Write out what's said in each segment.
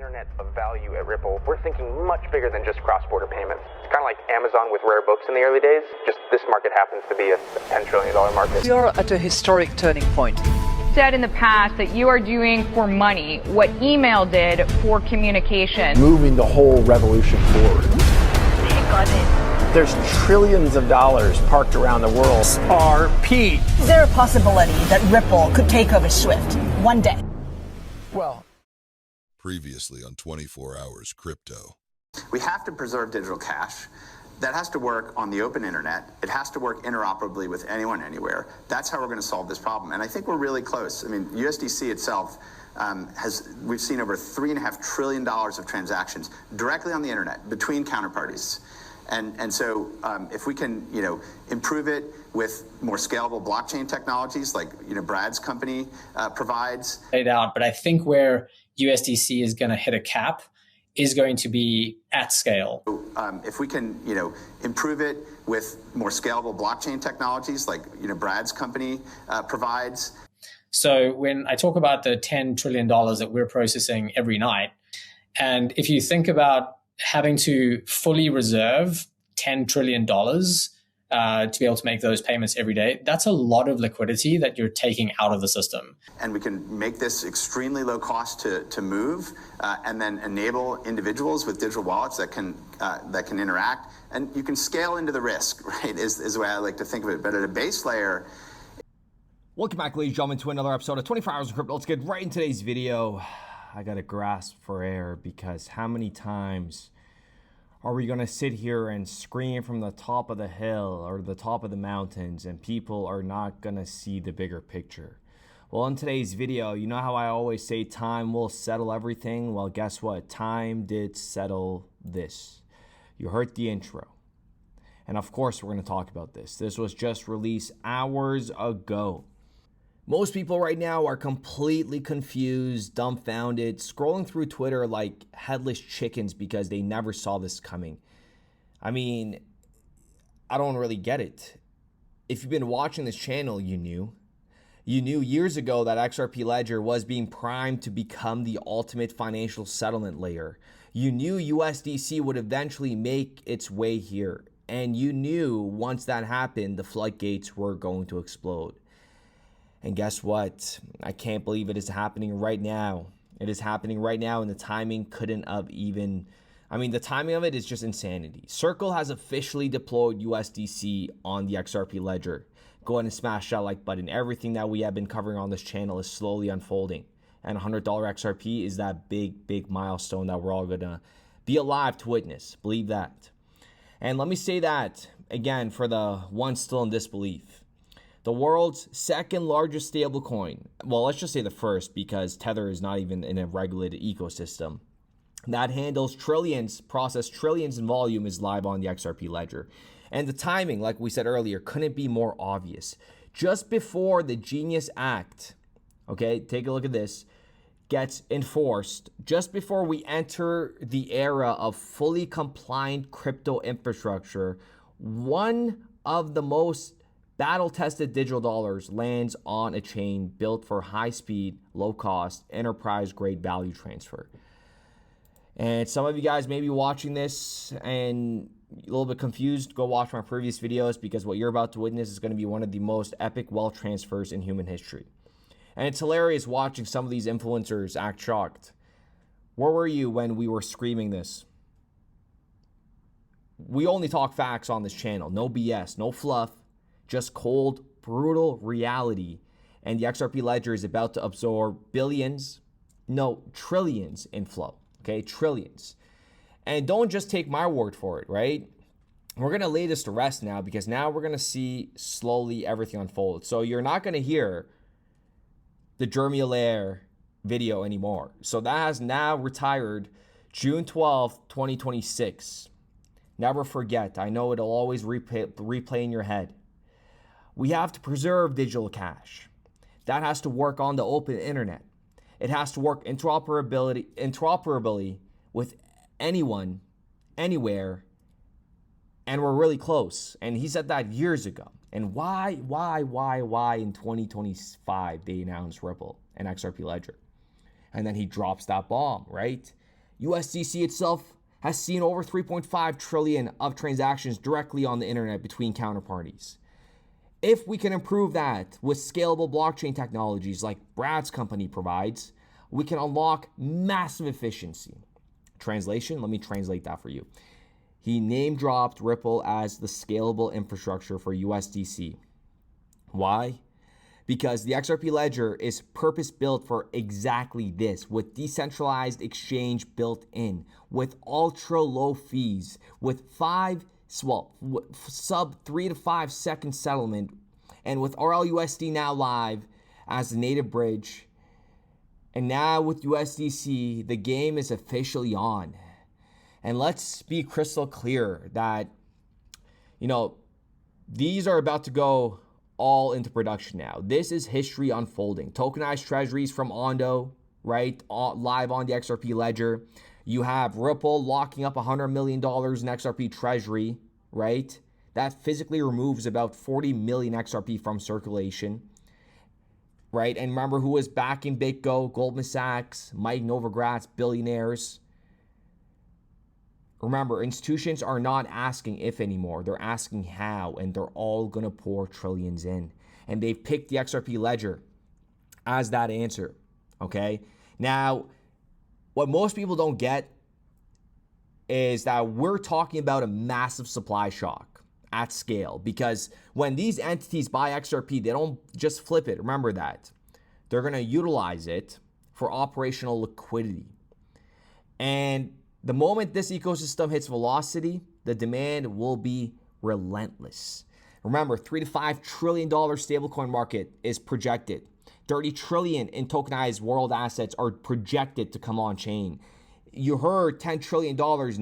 internet of value at Ripple, we're thinking much bigger than just cross-border payments. It's kind of like Amazon with rare books in the early days, just this market happens to be a $10 trillion market. We are at a historic turning point. Said in the past that you are doing for money what email did for communication. Moving the whole revolution forward. Take on it. There's trillions of dollars parked around the world. XRP. Is there a possibility that Ripple could take over Swift one day? Well, previously on 24 Hours Crypto. We have to preserve digital cash. That has to work on the open internet. It has to work interoperably with anyone, anywhere. That's how we're going to solve this problem. And I think we're really close. I mean, USDC itself we've seen over $3.5 trillion of transactions directly on the internet between counterparties. And so if we can, improve it with more scalable blockchain technologies like, Brad's company provides. It out, but I think where USDC is going to hit a cap is going to be at scale. If we can, improve it with more scalable blockchain technologies like, Brad's company provides. So when I talk about the $10 trillion that we're processing every night, and if you think about having to fully reserve $10 trillion to be able to make those payments every day, that's a lot of liquidity that you're taking out of the system. And we can make this extremely low cost to move and then enable individuals with digital wallets that can interact. And you can scale into the risk, right, is the way I like to think of it. But at a base layer. Welcome back, ladies and gentlemen, to another episode of 24 Hours of Crypto. Let's get right in today's video. I got to grasp for air because how many times are we going to sit here and scream from the top of the hill or the top of the mountains and people are not going to see the bigger picture? Well, in today's video, you know how I always say time will settle everything? Well, guess what? Time did settle this. You heard the intro. And of course, we're going to talk about this. This was just released hours ago. Most people right now are completely confused, dumbfounded, scrolling through Twitter like headless chickens because they never saw this coming. I mean, I don't really get it. If you've been watching this channel, you knew. You knew years ago that XRP Ledger was being primed to become the ultimate financial settlement layer. You knew USDC would eventually make its way here. And you knew once that happened, the floodgates were going to explode. And guess what? I can't believe it is happening right now. It is happening right now, and the timing couldn't have even... the timing of it is just insanity. Circle has officially deployed USDC on the XRP Ledger. Go ahead and smash that like button. Everything that we have been covering on this channel is slowly unfolding. And $100 XRP is that big milestone that we're all going to be alive to witness. Believe that. And let me say that, again, for the ones still in disbelief. The world's second largest stablecoin, well, let's just say the first because Tether is not even in a regulated ecosystem, that handles trillions, process trillions in volume is live on the XRP Ledger. And the timing, like we said earlier, couldn't be more obvious. Just before the Genius Act, okay, take a look at this, gets enforced, just before we enter the era of fully compliant crypto infrastructure, one of the most battle-tested digital dollars lands on a chain built for high-speed, low-cost, enterprise-grade value transfer. And some of you guys may be watching this and a little bit confused. Go watch my previous videos because what you're about to witness is going to be one of the most epic wealth transfers in human history. And it's hilarious watching some of these influencers act shocked. Where were you when we were screaming this? We only talk facts on this channel. No BS, no fluff. Just cold, brutal reality. And the XRP Ledger is about to absorb billions, no, trillions in flow. Okay, trillions. And don't just take my word for it, right? We're going to lay this to rest now because now we're going to see slowly everything unfold. So you're not going to hear the Jeremy Allaire video anymore. So that has now retired June 12th, 2026. Never forget. I know it'll always replay in your head. We have to preserve digital cash. That has to work on the open internet. It has to work interoperability with anyone, anywhere, and we're really close. And he said that years ago. And why in 2025 they announced Ripple and XRP Ledger? And then he drops that bomb, right? USDC itself has seen over 3.5 trillion of transactions directly on the internet between counterparties. If we can improve that with scalable blockchain technologies like Brad's company provides, we can unlock massive efficiency. Translation, let me translate that for you. He name dropped Ripple as the scalable infrastructure for USDC. Why? Because the XRP ledger is purpose built for exactly this, with decentralized exchange built in, with ultra low fees, with sub 3 to 5 second settlement, and with RLUSD now live as the native bridge. And now with USDC, the game is officially on. And let's be crystal clear that, these are about to go all into production now. This is history unfolding. Tokenized treasuries from Ondo, right? Live on the XRP ledger. You have Ripple locking up $100 million in XRP treasury, right? That physically removes about 40 million XRP from circulation, right? And remember who was backing BitGo? Goldman Sachs, Mike Novogratz, billionaires. Remember, institutions are not asking if anymore. They're asking how, and they're all going to pour trillions in. And they've picked the XRP ledger as that answer, okay? Now, what most people don't get is that we're talking about a massive supply shock at scale, because when these entities buy XRP, they don't just flip it. Remember that. They're going to utilize it for operational liquidity. And the moment this ecosystem hits velocity, the demand will be relentless. Remember, $3 to $5 trillion stablecoin market is projected. 30 trillion in tokenized world assets are projected to come on chain. You heard $10 trillion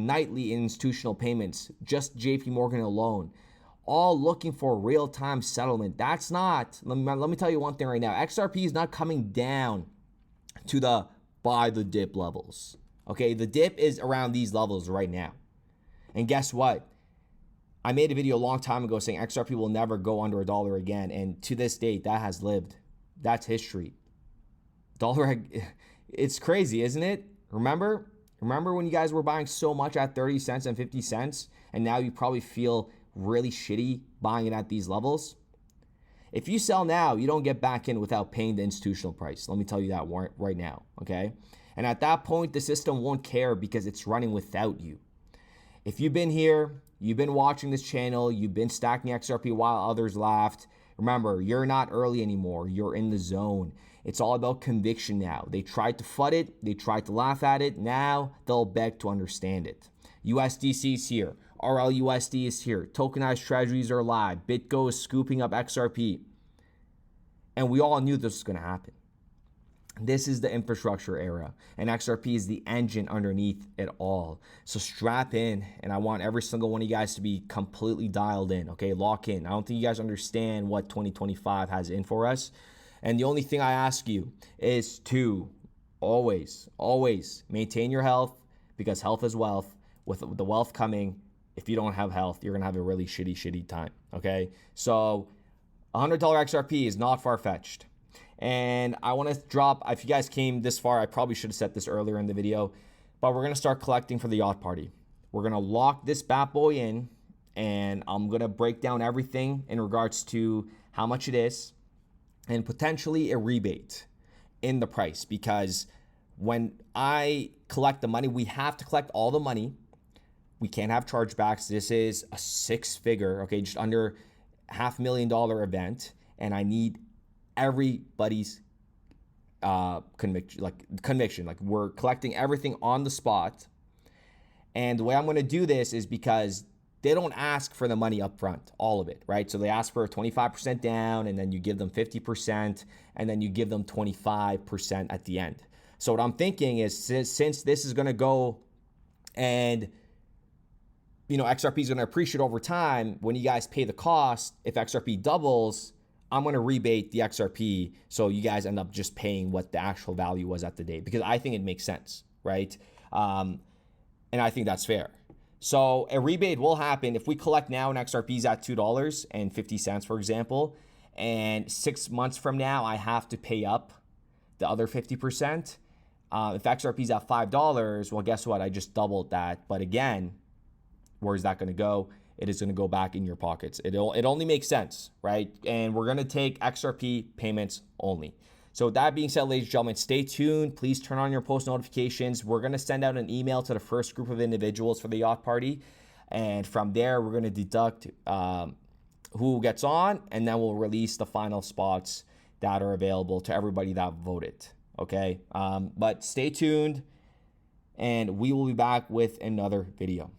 nightly in institutional payments, just JP Morgan alone, all looking for real-time settlement. That's not, let me tell you one thing right now. XRP is not coming down to the buy the dip levels. Okay, the dip is around these levels right now. And guess what? I made a video a long time ago saying XRP will never go under $1 again. And to this date, that has lived. That's history. Dollar, it's crazy, isn't it? Remember when you guys were buying so much at 30 cents and 50 cents, and now you probably feel really shitty buying it at these levels? If you sell now, you don't get back in without paying the institutional price. Let me tell you that right now, okay? And at that point, the system won't care because it's running without you. If you've been here, you've been watching this channel, you've been stacking XRP while others laughed, remember, you're not early anymore. You're in the zone. It's all about conviction now. They tried to FUD it. They tried to laugh at it. Now they'll beg to understand it. USDC is here. RLUSD is here. Tokenized treasuries are live. BitGo is scooping up XRP. And we all knew this was going to happen. This is the infrastructure era, and XRP is the engine underneath it all. So strap in, and I want every single one of you guys to be completely dialed in, okay? Lock in. I don't think you guys understand what 2025 has in for us. And the only thing I ask you is to always maintain your health, because health is wealth. With the wealth coming, if you don't have health, you're going to have a really shitty time, okay? So $100 XRP is not far-fetched. And I want to drop, if you guys came this far, I probably should have said this earlier in the video, but we're going to start collecting for the yacht party. We're going to lock this bad boy in, and I'm going to break down everything in regards to how much it is and potentially a rebate in the price, because when I collect the money, we have to collect all the money. We can't have chargebacks. This is a 6-figure, okay, just under $500,000 event, and I need everybody's conviction. Like, we're collecting everything on the spot. And the way I'm going to do this is because they don't ask for the money up front, all of it, right? So they ask for 25% down, and then you give them 50%, and then you give them 25% at the end. So what I'm thinking is, since this is going to go and XRP is going to appreciate over time, when you guys pay the cost, if XRP doubles, I'm going to rebate the XRP so you guys end up just paying what the actual value was at the day, because I think it makes sense, right? And I think that's fair. So a rebate will happen if we collect now and XRP is at $2.50, for example, and 6 months from now I have to pay up the other 50%. If XRP is at $5, well, guess what? I just doubled that. But again, where is that going to go? It is going to go back in your pockets. It only makes sense, right? And we're going to take XRP payments only. So with that being said, ladies and gentlemen, stay tuned. Please turn on your post notifications. We're going to send out an email to the first group of individuals for the yacht party. And from there, we're going to deduct who gets on, and then we'll release the final spots that are available to everybody that voted. Okay? But stay tuned, and we will be back with another video.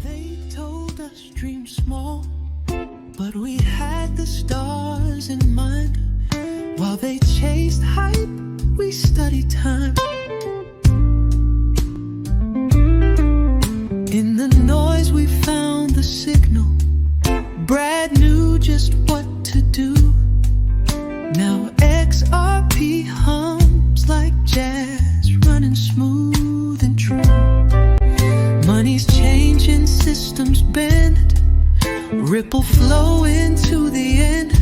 They told us dream small, but we had the stars in mind. While they chased hype, we studied time. In the noise we found the signal. Brad knew just what to do. Now XRP hums like jazz, running smooth and true. Money's changing, systems bend, ripple flow into the end.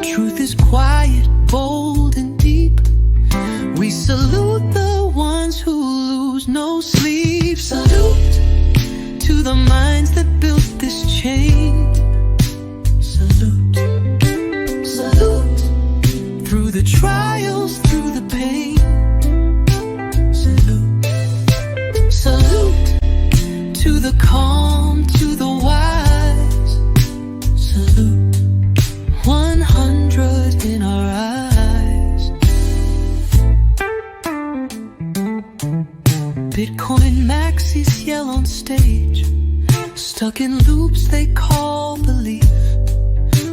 Truth is quiet, bold and deep. We salute the ones who lose no sleep. Salute to the minds that built this chain. Salute, salute through the trials, through the pain. Salute, salute to the calm, to the wise. Salute 100 in our eyes. Bitcoin maxis yell on stage, stuck in loops they call belief,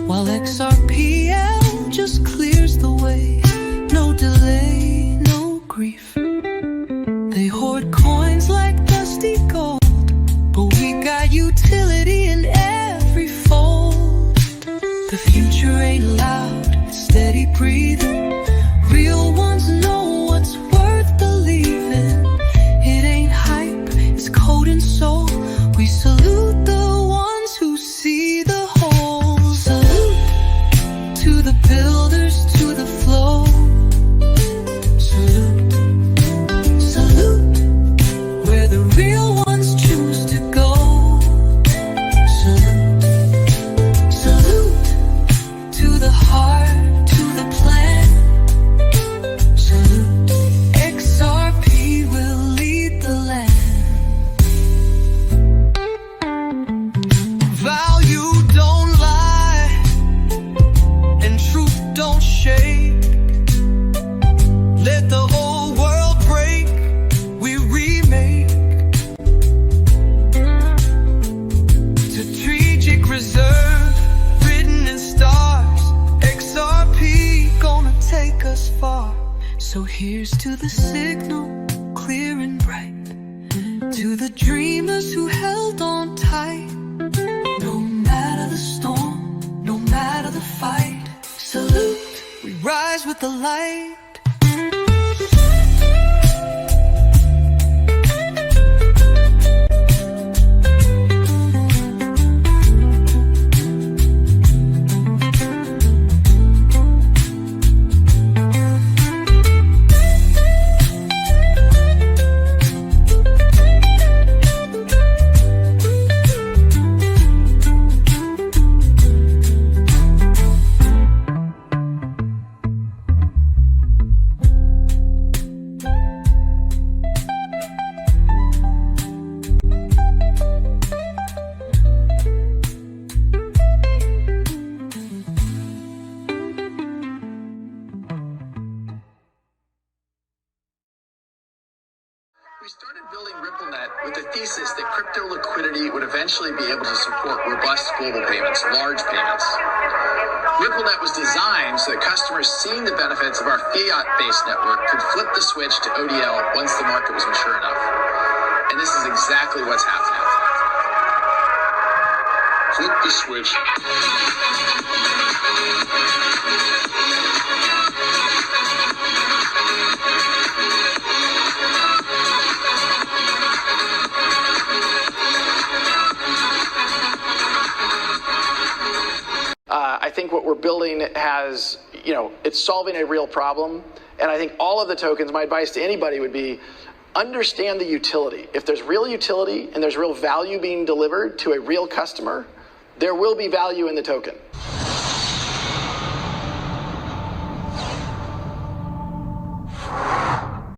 while XRPL just clears the way. No delay, no grief. They hoard coins like dusty gold, but we got utility in every fold. The future ain't loud, it's steady breathing. Real ones know what's worth believing. It ain't hype, it's code and soul. We salute the ones who see the whole. Salute to the builders, to the flow. Salute, salute where the real ones choose to go. Salute, salute to the heart, to the plan. Salute, XRP will lead the land. Value don't lie, and truth don't shake. Let the whole world break, we remake. Strategic reserve, written in stars. XRP gonna take us far. So here's to the signal, clear and bright. To the dreamers who held on tight. No matter the storm, no matter the fight. Salute, we rise with the light. We started building RippleNet with the thesis that crypto liquidity would eventually be able to support robust global payments, large payments. RippleNet was designed so that customers seeing the benefits of our fiat-based network could flip the switch to ODL once the market was mature enough. And this is exactly what's happening. Flip the switch. think what we're building has, it's solving a real problem. And I think all of the tokens, my advice to anybody would be, understand the utility. If there's real utility and there's real value being delivered to a real customer, there will be value in the token.